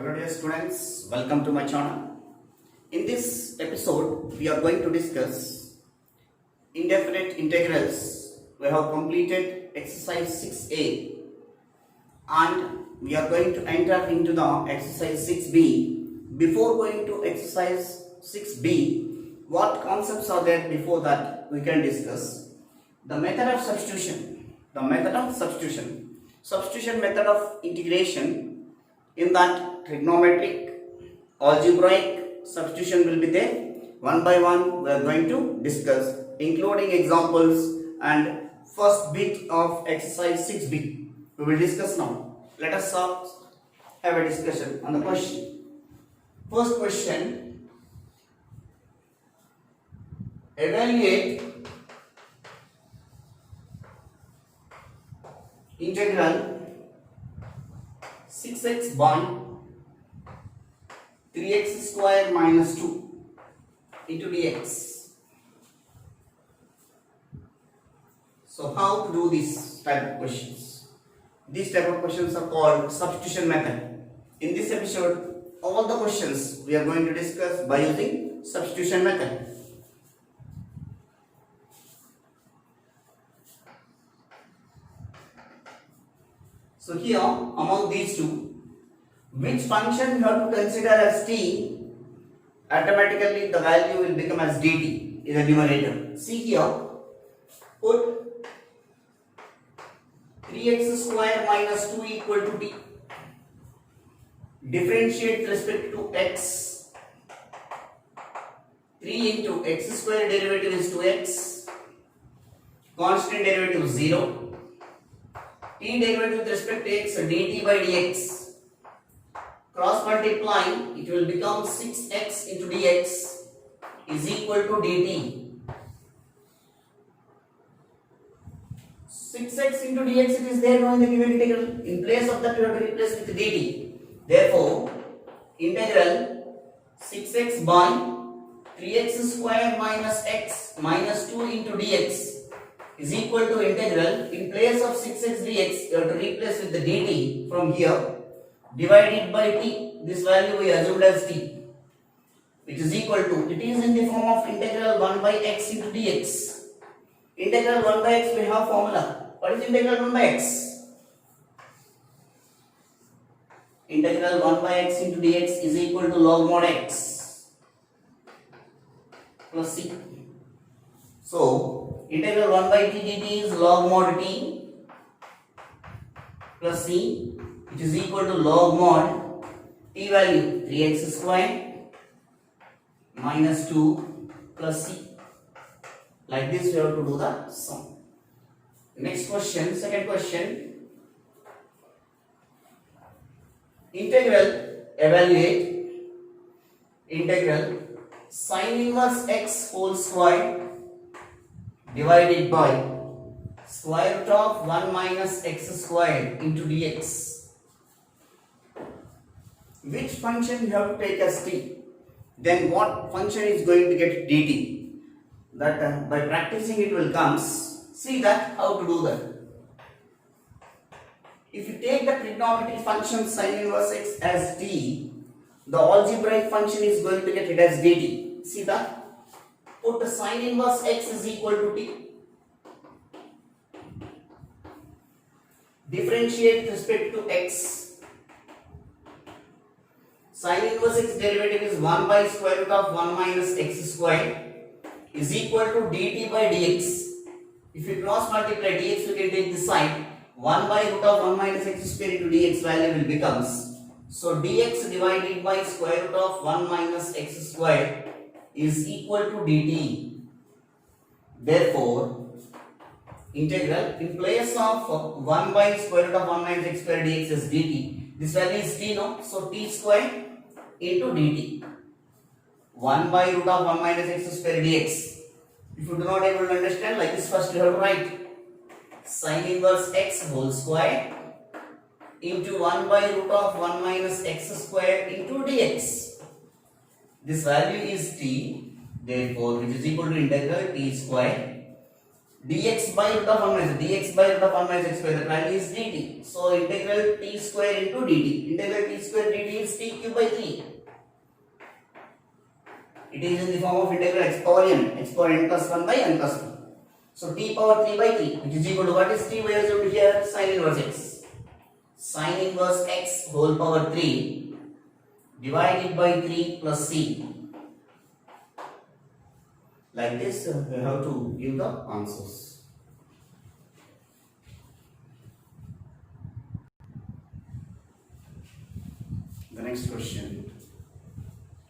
Hello dear students, welcome to my channel. In this episode, we are going to discuss indefinite integrals. We have completed exercise 6a and we are going to enter into the exercise 6b. Before going to exercise 6b, what concepts are there before that we can discuss? The method of substitution. Substitution method of integration. In that, trigonometric, algebraic substitution will be there. One by one we are going to discuss, including examples and first bit of exercise 6b. We will discuss now. Let us have a discussion on the question. First question: evaluate integral 6x by 3x square minus 2 into dx. So how to do this type of questions? These type of questions are called substitution method. In this episode, all the questions we are going to discuss by using substitution method. So here, among these two, which function you have to consider as t, automatically the value will become as dt in the numerator. See here, put 3x square minus 2 equal to t. Differentiate with respect to x. 3 into x square derivative is 2x. Constant derivative is 0. T derivative with respect to x, dt by dx. Cross multiplying, it will become 6x into dx is equal to dt. 6x into dx, it is there now in the given integral. In place of that, you have to replace with dt. Therefore, integral 6x by 3x square minus x minus 2 into dx is equal to integral, in place of 6x dx, you have to replace with the dt from here, divided by t. This value we assumed as t, which is equal to, it is in the form of integral 1 by x into dx. Integral 1 by x, we have formula. What is integral 1 by x? Integral 1 by x into dx is equal to log mod x plus c. So, integral 1 by t dt is log mod t plus c, which is equal to log mod t value 3x square minus 2 plus c. Like this we have to do the sum. Next question, second question. Evaluate integral sin inverse x whole square divided by square root of 1 minus x squared into dx. Which function you have to take as t? Then what function is going to get dt? That by practicing it will comes. See that how to do that. If you take the trigonometric function sin inverse x as t, the algebraic function is going to get it as dt. See that? Put the sin inverse x is equal to t. Differentiate with respect to x. Sin inverse x derivative is 1 by square root of 1 minus x square is equal to dt by dx. If you cross multiply dx, we can take this side. 1 by root of 1 minus x square into dx value will becomes. So dx divided by square root of 1 minus x square is equal to dt. Therefore, integral in place of 1 by square root of 1 minus x square dx is dt. This value is t, no? So t square into dt. 1 by root of 1 minus x square dx. If you do not able to understand, like this, first you have to write sin inverse x whole square into 1 by root of 1 minus x square into dx. This value is t, therefore which is equal to integral t square dx by root of 1 minus dx by root of 1 minus x square, the value is dt. So integral t square into dt. Integral t square dt is t cube by 3. It is in the form of integral x power n plus 1 by n plus 2. So t power 3 by 3, which is equal to what is t? We are assumed here sin inverse x. Sin inverse x whole power 3 divided by 3 plus c. Like this, we have to give the answers. The next question.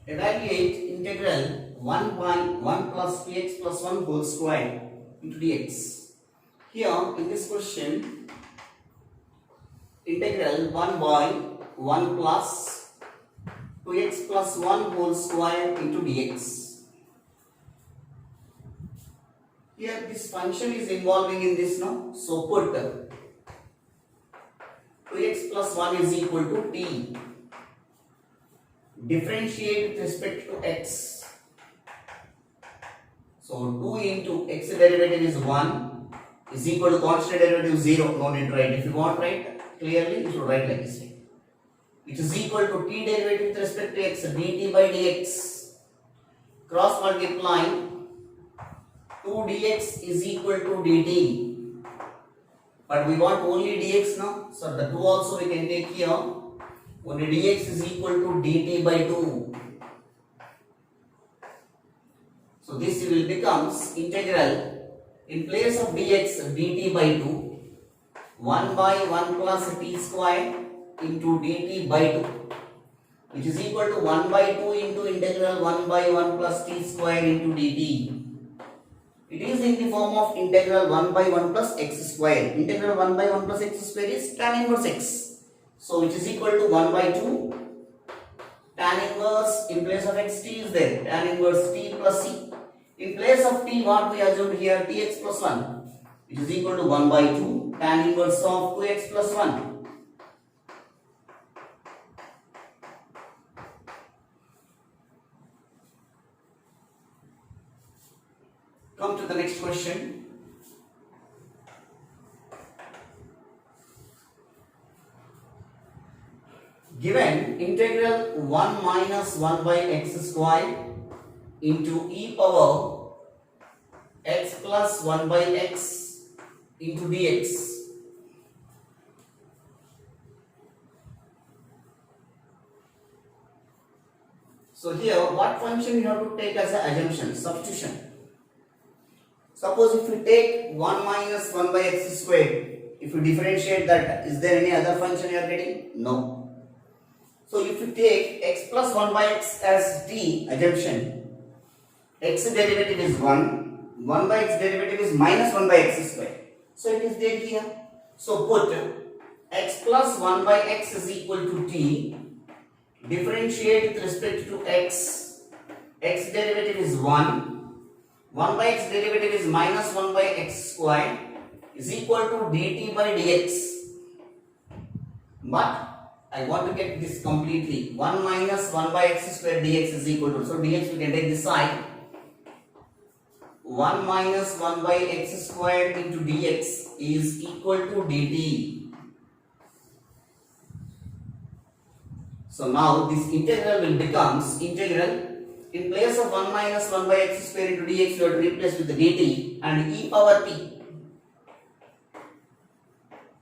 Evaluate integral 1 by 1 plus px plus 1 whole square into dx. Here, in this question, integral 1 by 1 plus 2x plus 1 whole square into dx. Here this function is involving in this now. So put 2x plus 1 is equal to t. Differentiate with respect to x. So 2 into x derivative is 1 is equal to constant derivative 0. No need to write. If you want to write clearly, you should write like this way. Which is equal to t derivative with respect to x dt by dx. Cross multiplying 2 dx is equal to dt, but we want only dx now, so the 2 also we can take here. Only dx is equal to dt by 2. So this will becomes integral in place of dx dt by 2 1 by 1 plus t square into dt by 2, which is equal to 1 by 2 into integral 1 by 1 plus t square into dt. It is in the form of integral 1 by 1 plus x square. Integral 1 by 1 plus x square is tan inverse x. So which is equal to 1 by 2 tan inverse, in place of x t is there, tan inverse t plus c. In place of t, what we assumed here, tx plus 1, which is equal to 1 by 2 tan inverse of 2x plus 1. Come to the next question. Given integral 1 minus 1 by x square into e power x plus 1 by x into dx. So here what function you have to take as an assumption, substitution. Suppose if you take 1 minus 1 by x square, if you differentiate that, is there any other function you are getting? No. So if you take x plus 1 by x as t assumption, x derivative is 1, 1 by x derivative is minus 1 by x square. So it is there here. So put x plus 1 by x is equal to t, differentiate with respect to x, x derivative is 1, 1 by x derivative is minus 1 by x square is equal to dt by dx. But I want to get this completely. 1 minus 1 by x square dx is equal to, so dx we can take this side. 1 minus 1 by x square into dx is equal to dt. So now this integral will becomes integral. In place of 1 minus 1 by x square into dx, you have to replace with the dt and e power t.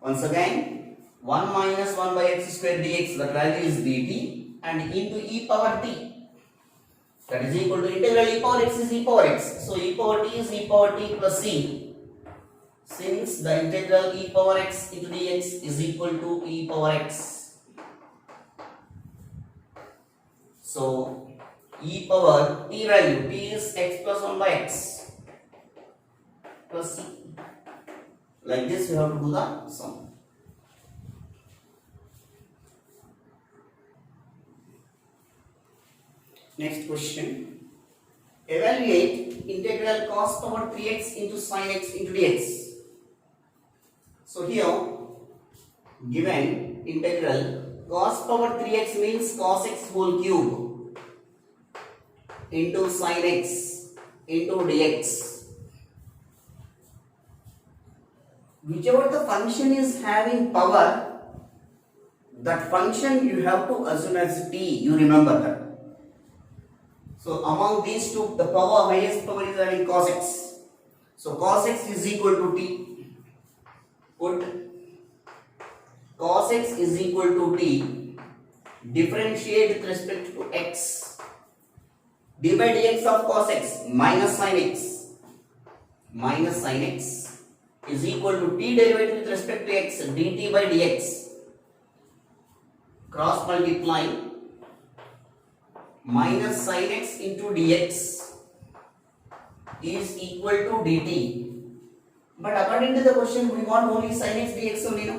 Once again, 1 minus 1 by x square dx, the value is dt, and into e power t. That is equal to integral e power x is e power x. So e power t is e power t plus c. Since the integral e power x into dx is equal to e power x. So e power t value, t is x plus 1 by x plus c. Like this we have to do the sum. Next question. Evaluate integral cos power 3x into sin x into dx. So here given integral cos power 3x means cos x whole cube into sin x into dx. whichever the function is having power, that function you have to assume as t. You remember that. So among these two, the highest power is having cos x. So cos x is equal to t. Put cos x is equal to t. Differentiate with respect to x. d by dx of cos x minus sin x. Minus sin x is equal to t derivative with respect to x dt by dx. Cross multiply minus sin x into dx is equal to dt. But according to the question, we want only sin x dx only, no?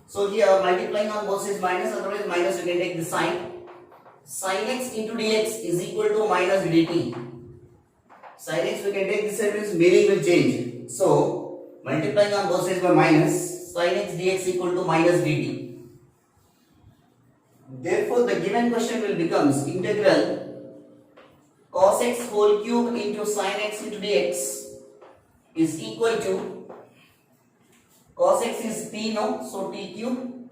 So here multiplying on both sides minus, otherwise minus you can take the sign. Sin x into dx is equal to minus dt. Sin x we can take this side, means meaning will change. So multiplying on both sides by minus, sin x dx equal to minus dt. Therefore, the given question will becomes integral cos x whole cube into sin x into dx is equal to cos x is t, no? So t cube.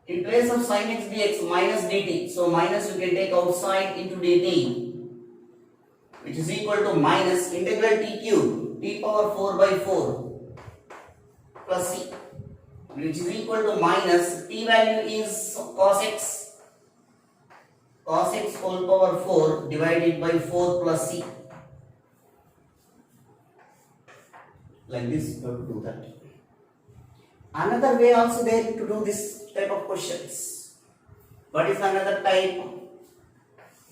In place of sin x dx minus dt, so minus you can take outside into dt, which is equal to minus integral t cube t power 4 by 4 plus c, which is equal to minus t value is cos x whole power 4 divided by 4 plus c. Like this you have to do that. Another way also there to do this type of questions. What is another type?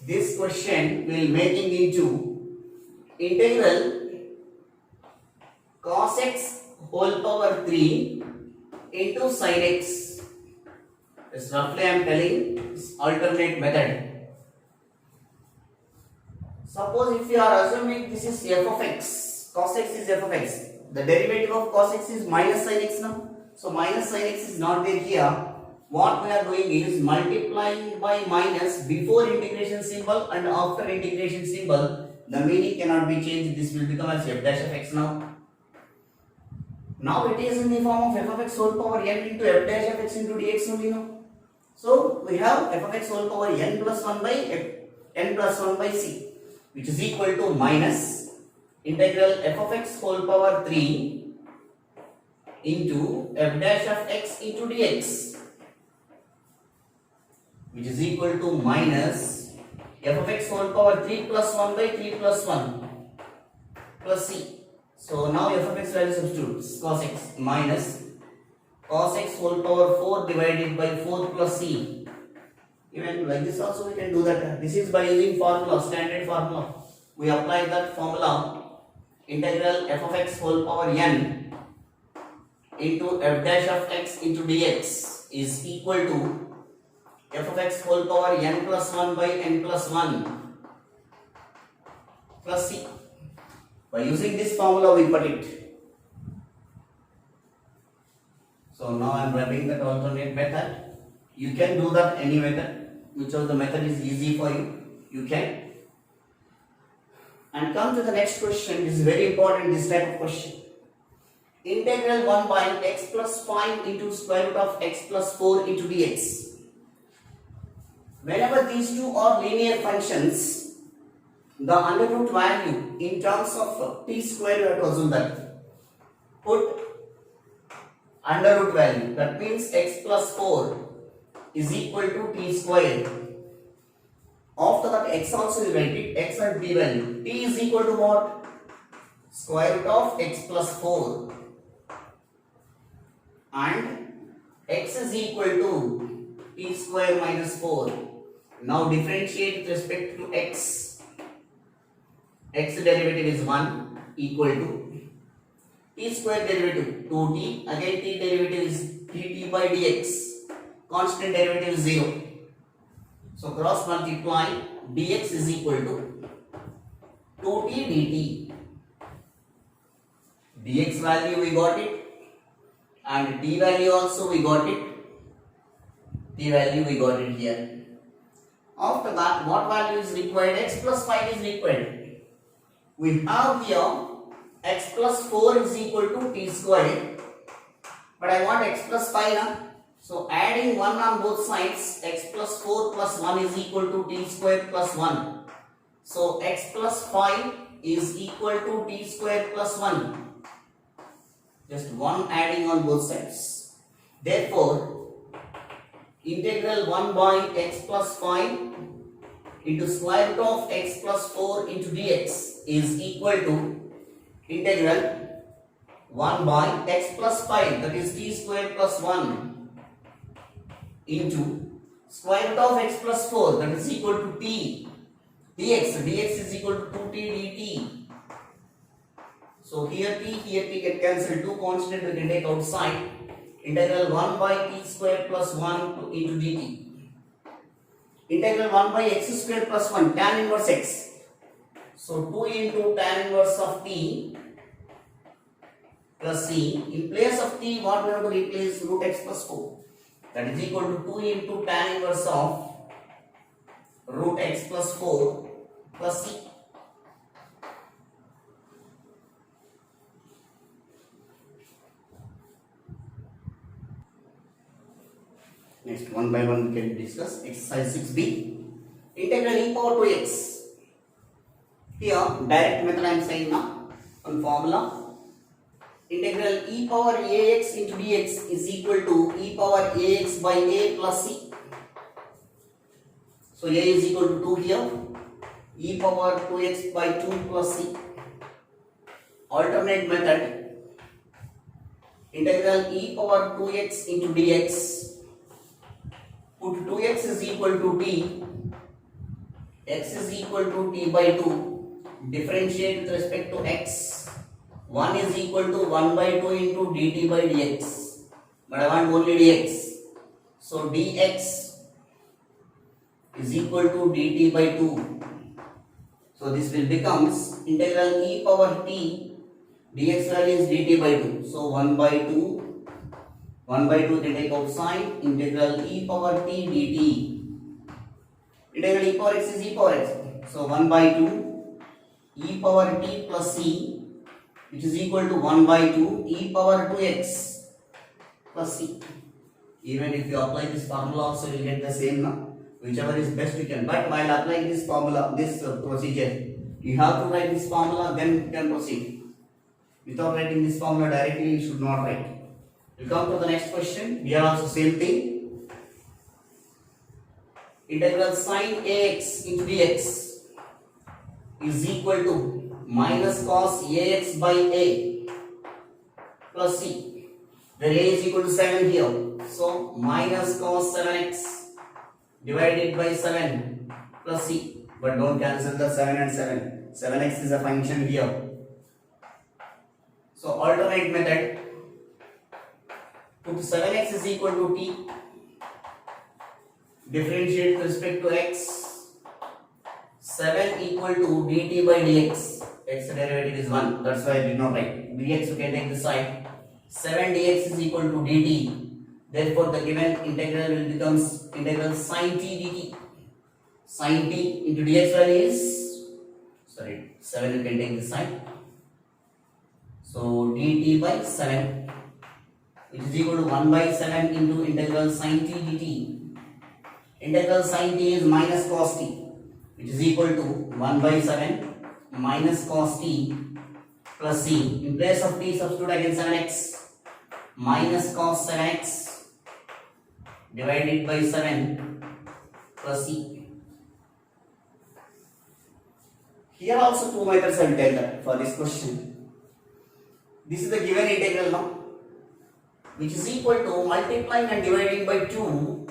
This question will making into integral cos x whole power 3 into sin x. This roughly I am telling this alternate method. Suppose if you are assuming this is f of x, cos x is f of x, the derivative of cos x is minus sin x now. So minus sin x is not there here. What we are doing is multiplying by minus before integration symbol and after integration symbol. The meaning cannot be changed. This will become as f dash of x now. Now it is in the form of f of x whole power n into f dash of x into dx only now. So we have f of x whole power n plus 1 by n plus 1 by c, which is equal to minus integral f of x whole power 3 into f dash of x into dx, which is equal to minus f of x whole power 3 plus 1 by 3 plus 1 plus c. So now f of x value substitutes cos x minus cos x whole power 4 divided by 4 plus c. Even like this also we can do that. This is by using formula, standard formula. We apply that formula, integral f of x whole power n into f dash of x into dx is equal to f of x whole power n plus 1 by n plus 1 plus c. By using this formula we put it. So now I am writing that alternate method. You can do that any method, whichever the method is easy for you, you can. And come to the next question. This is very important, this type of question. Integral 1 by x plus 5 into square root of x plus 4 into dx. Whenever these two are linear functions, the under root value in terms of t square you have to assume that. Put under root value, that means x plus 4 is equal to t square. After that x also you write it, x and t value. T is equal to what? Square root of x plus 4. And x is equal to t square minus 4. Now differentiate with respect to x. X derivative is 1 equal to t square derivative 2t. Again t derivative is 3t by dx. Constant derivative is 0. So cross multiply dx is equal to 2t dt. Dx value we got it. And t value also we got it. T value we got it here. After that, what value is required? X plus 5 is required. We have here x plus 4 is equal to t square but I want x plus 5 now. So adding 1 on both sides, x plus 4 plus 1 is equal to t square plus 1. So x plus 5 is equal to t square plus 1. Just 1 adding on both sides. Therefore, integral 1 by x plus 5 into square root of x plus 4 into dx is equal to integral 1 by x plus 5, that is t square plus 1 into square root of x plus 4, that is equal to t dx. Dx is equal to 2t dt. So here t get cancelled. Two constant we can take outside. Integral 1 by t square plus 1 into dt. Integral 1 by x square plus 1, tan inverse x. So 2 into tan inverse of t plus c. In place of t, what we have to replace? Root x plus 4. That is equal to 2 into tan inverse of root x plus 4 plus c. Next, one by one we can discuss. Exercise 6b. Integral e power 2x. Here, direct method I am saying now. One formula. Integral e power ax into dx is equal to e power ax by a plus c. So a is equal to 2 here. E power 2x by 2 plus c. Alternate method. Integral e power 2x into dx. Put 2x is equal to t, x is equal to t by 2, differentiate with respect to x, 1 is equal to 1 by 2 into dt by dx, but I want only dx, so dx is equal to dt by 2, so this will becomes integral e power t, dx value is dt by 2, so 1 by 2, 1 by 2 can take outside, integral e power t dt. Integral e power x is e power x. So 1 by 2 e power t plus c, which is equal to 1 by 2 e power 2x plus c. Even if you apply this formula also you will get the same now. Whichever is best you can. But while applying this formula, this procedure, you have to write this formula, then you can proceed. Without writing this formula directly, you should not write. We come to the next question. We are also same thing. Integral sine ax into dx is equal to minus cos ax by a plus c. Where a is equal to 7 here. So minus cos 7x divided by 7 plus c. But don't cancel the 7 and 7. 7x is a function here. So alternate method. Put 7x is equal to t, differentiate with respect to x, 7 equal to dt by dx, x derivative is 1, that's why I did not write, dx you can take this side, 7 dx is equal to dt, therefore the given integral will becomes integral sine t dt, sine t into dx value is, 7 you can take this side, so dt by 7, which is equal to 1 by 7 into integral sine t dt. Integral sine t is minus cos t, which is equal to 1 by 7 minus cos t plus c. In place of t, substitute again 7x minus cos 7x divided by 7 plus c. Here also two methods I will tell that for this question. This is the given integral now, which is equal to multiplying and dividing by 2,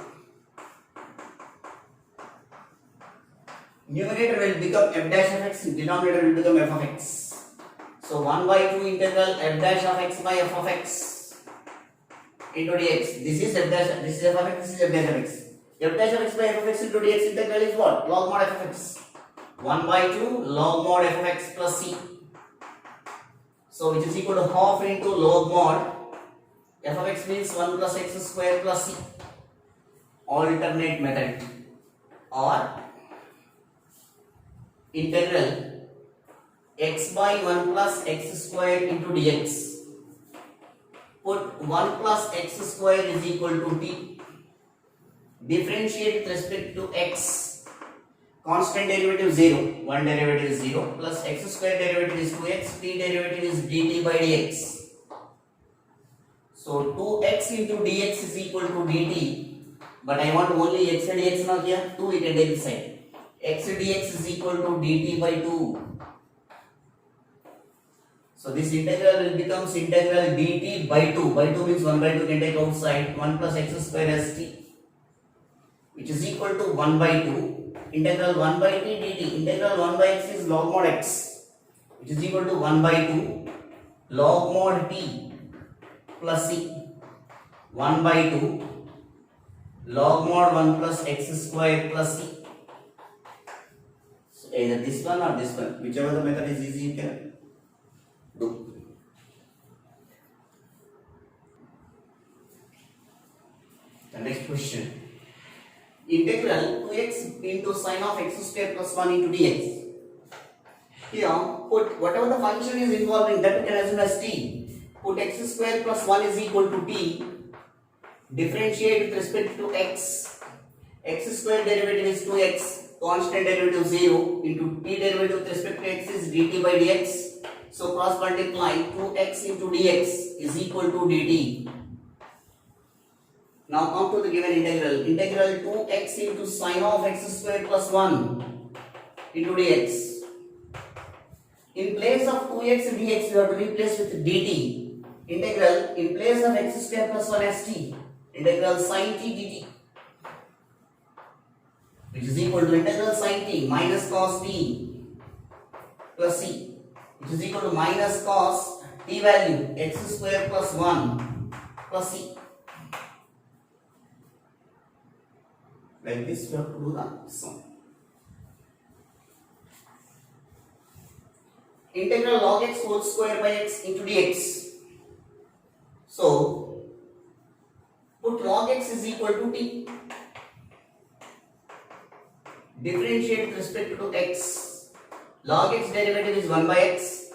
numerator will become f dash of x, denominator will become f of x. So 1 by 2 integral f dash of x by f of x into dx. This is f dash, this is f of x, this is f dash of x. F dash of x by f of x into dx integral is what? Log mod f of x. 1 by 2 log mod f of x plus c. So which is equal to half into log mod f of x means 1 plus x square plus c. Alternate method, or integral x by 1 plus x square into dx Put 1 plus x square is equal to t. Differentiate with respect to x. Constant derivative 0. One derivative is 0 plus x square derivative is 2x. T derivative is dt by dx. So 2x into dx is equal to dt. But I want only x and dx now here. 2 we can take this side. X dx is equal to dt by 2. So this integral will becomes integral dt by 2. By 2 means 1 by 2 can take outside. 1 plus x square as t, which is equal to 1 by 2. Integral 1 by t dt. Integral 1 by x is log mod x, which is equal to 1 by 2 log mod t plus c. 1 by 2 log mod 1 plus x square plus c. So either this one or this one, whichever the method is easy you can do. The next question. Integral 2x into sine of x square plus 1 into dx. Here, put whatever the function is involved in that we can assume as t. Put x square plus 1 is equal to t. Differentiate with respect to x. X square derivative is 2x. Constant derivative 0 into t derivative with respect to x is dt by dx. So cross multiply 2x into dx is equal to dt. Now come to the given integral. Integral 2x into sine of x square plus 1 into dx. In place of 2x dx, we have to replace with dt. Integral in place of x square plus 1 as t. Integral sine t dt, which is equal to integral sine t minus cos t plus c, which is equal to minus cos t value x square plus 1 plus c. Like this we have to do the sum. Integral log x whole square by x into dx. So put log x is equal to t. Differentiate with respect to x. Log x derivative is 1 by x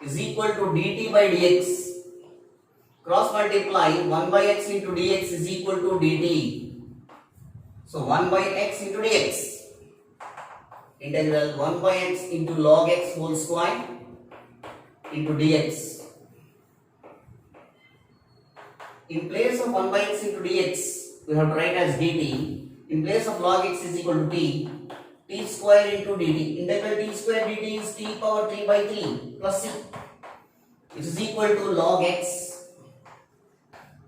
is equal to dt by dx. Cross multiply 1 by x into dx is equal to dt. So 1 by x into dx. Integral 1 by x into log x whole square into dx. In place of 1 by x into dx, we have to write as dt. In place of log x is equal to t, t square into dt. Integral t square dt is t power 3 by 3 plus c, which is equal to log x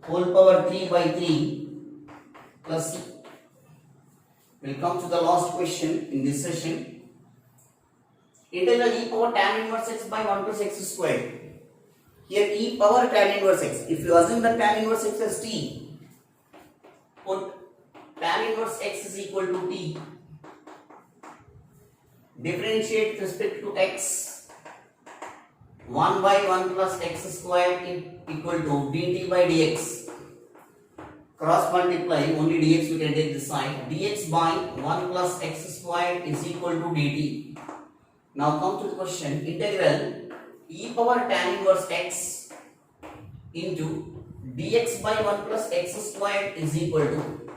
whole power 3 by 3 plus c. We'll come to the last question in this session. Integral e power tan inverse x by 1 plus x square. Here e power tan inverse x. If you assume that tan inverse x as t, put tan inverse x is equal to t. Differentiate with respect to x. 1 by 1 plus x square equal to dt by dx. Cross multiply, only dx we can take this side. Dx by 1 plus x square is equal to dt. Now come to the question. Integral e power tan inverse x into dx by 1 plus x square is equal to,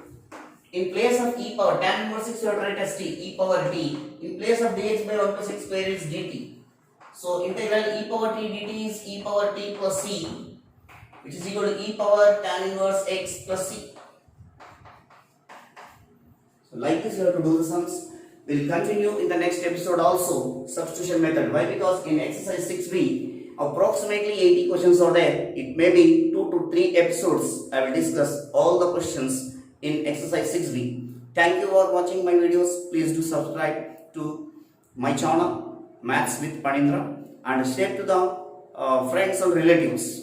in place of e power tan inverse x, you have to write as t, e power t. In place of dx by 1 plus x square is dt. So integral e power t dt is e power t plus c, which is equal to e power tan inverse x plus c. So like this you have to do the sums. We'll continue in the next episode also substitution method. Why? Because in exercise 6b approximately 80 questions are there. It may be 2 to 3 episodes. I will discuss all the questions in exercise 6b. Thank you for watching my videos. Please do subscribe to my channel Maths with Panindra and share to the friends and relatives.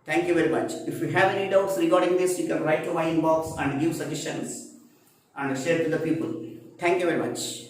Thank you very much. If you have any doubts regarding this, you can write to my inbox and give suggestions and share to the people. Thank you very much.